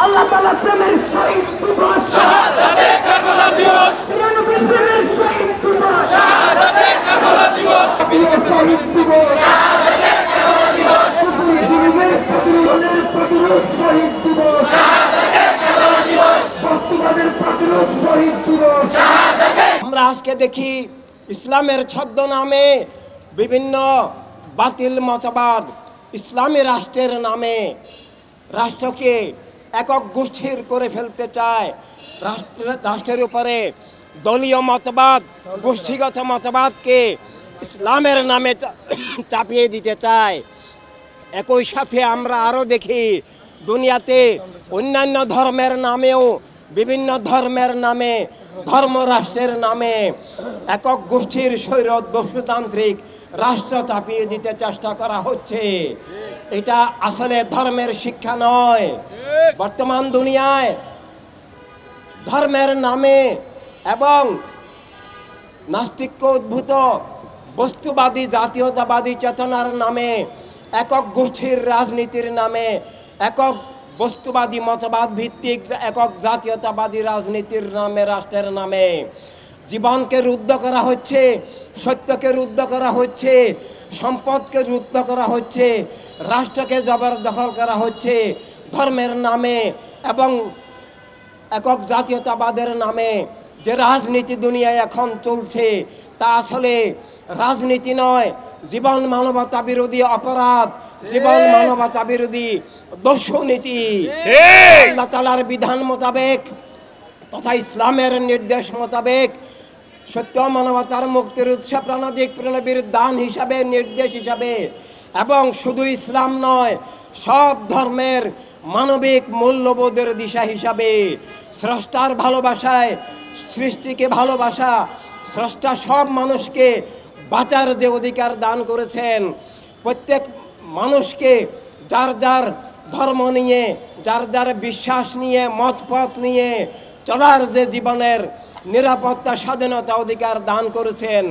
আল্লাহ তাআলা প্রেমের শহীদ দিবস, শাহাদাতে কারবালা দিবস, নবীর প্রেমের শহীদ দিবস, শাহাদাতে কারবালা দিবস, শহীদ দিবস, শাহাদাতে কারবালা দিবস, জুলুমের প্রতিরোধ শহীদ দিবস, শাহাদাতে কারবালা দিবস, বস্তুবাদের প্রতিরোধ শহীদ দিবস। আমরা আজকে দেখি ইসলামের ছদ্মনামে বিভিন্ন বাতিল মতবাদ ইসলামী রাষ্ট্রের নামে রাষ্ট্রকে একক গোষ্ঠীর করে ফেলতে চায়। রাষ্ট্রের উপরে দলীয় মতবাদ, গোষ্ঠীগত মতবাদকে ইসলামের নামে চাপিয়ে দিতে চায়। একই সাথে আমরা আরও দেখি দুনিয়াতে অন্যান্য ধর্মের নামেও বিভিন্ন ধর্মের নামে ধর্মরাষ্ট্রের নামে একক গোষ্ঠীর স্বৈর দস্যুতান্ত্রিক রাষ্ট্র চাপিয়ে দিতে চেষ্টা করা হচ্ছে। এটা আসলে ধর্মের শিক্ষা নয়। বর্তমান দুনিয়ায় ধর্মের নামে এবং নাস্তিক্য উদ্ভূত বস্তুবাদী জাতীয়তাবাদী চেতনার নামে একক গোষ্ঠীর রাজনীতির নামে একক বস্তুবাদী মতবাদ ভিত্তিক একক জাতীয়তাবাদী রাজনীতির নামে রাষ্ট্রের নামে জীবনকে রুদ্ধ করা হচ্ছে, সত্যকে রুদ্ধ করা হচ্ছে, সম্পদকে রুদ্ধ করা হচ্ছে, রাষ্ট্রকে জবরদখল করা হচ্ছে ধর্মের নামে এবং একক জাতীয়তাবাদের নামে। যে রাজনীতি দুনিয়ায় এখন চলছে তা আসলে রাজনীতি নয়, জীবন মানবতা বিরোধী অপরাধ, জীবন মানবতা বিরোধী দস্যুনীতি। আল্লাহ তাআলার বিধান মোতাবেক তথা ইসলামের নির্দেশ মোতাবেক সত্য মানবতার মুক্তির উৎস প্রাণাদিক প্রণবীর দান হিসাবে, নির্দেশ হিসাবে এবং শুধু ইসলাম নয় সব ধর্মের মানবিক মূল্যবোধের দিশা হিসাবে স্রষ্টার ভালোবাসায় সৃষ্টিকে ভালোবাসা, স্রষ্টা সব মানুষকে বাঁচার যে অধিকার দান করেছেন, প্রত্যেক মানুষকে যার যার ধর্ম নিয়ে, যার যার বিশ্বাস নিয়ে, মতপথ নিয়ে চলার যে জীবনের নিরাপত্তা, স্বাধীনতা অধিকার দান করেছেন,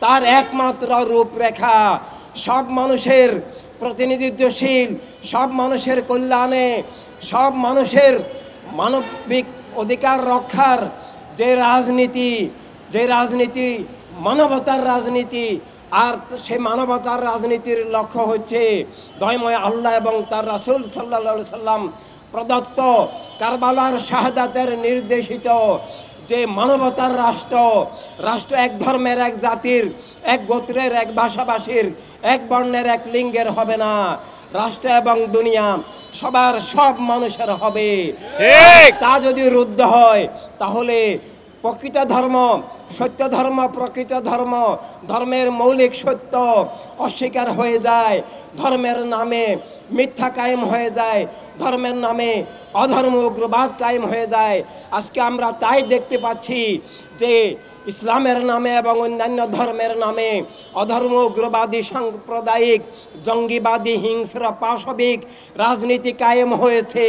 তার একমাত্র রূপরেখা সব মানুষের প্রতিনিধিত্বশীল, সব মানুষের কল্যাণে, সব মানুষের মানবিক অধিকার রক্ষার যে রাজনীতি মানবতার রাজনীতি। আর সে মানবতার রাজনীতির লক্ষ্য হচ্ছে দয়াময় আল্লাহ এবং তার রাসূল সাল্লাল্লাহু আলাইহি সাল্লাম প্রদত্ত কারবালার শাহাদাতের নির্দেশিত যে মানবতার রাষ্ট্র এক ধর্মের, এক জাতির, এক গোত্রের, এক ভাষাভাষীর, এক বর্ণের, এক লিঙ্গের হবে না। রাষ্ট্র এবং দুনিয়া সবার, সব মানুষের হবে। তা যদি রুদ্ধ হয় তাহলে প্রকৃত ধর্ম, সত্য ধর্ম, প্রকৃত ধর্ম, ধর্মের মৌলিক সত্য অস্বীকার হয়ে যায়, ধর্মের নামে মিথ্যা কায়েম হয়ে যায়, ধর্মের নামে অধর্ম উগ্রবাদ কায়েম হয়ে যায়। আজকে আমরা তাই দেখতে পাচ্ছি যে ইসলামের নামে এবং অন্যান্য ধর্মের নামে অধর্ম উগ্রবাদী, সাম্প্রদায়িক, জঙ্গিবাদী, হিংস্র, পাশবিক রাজনীতি কায়েম হয়েছে।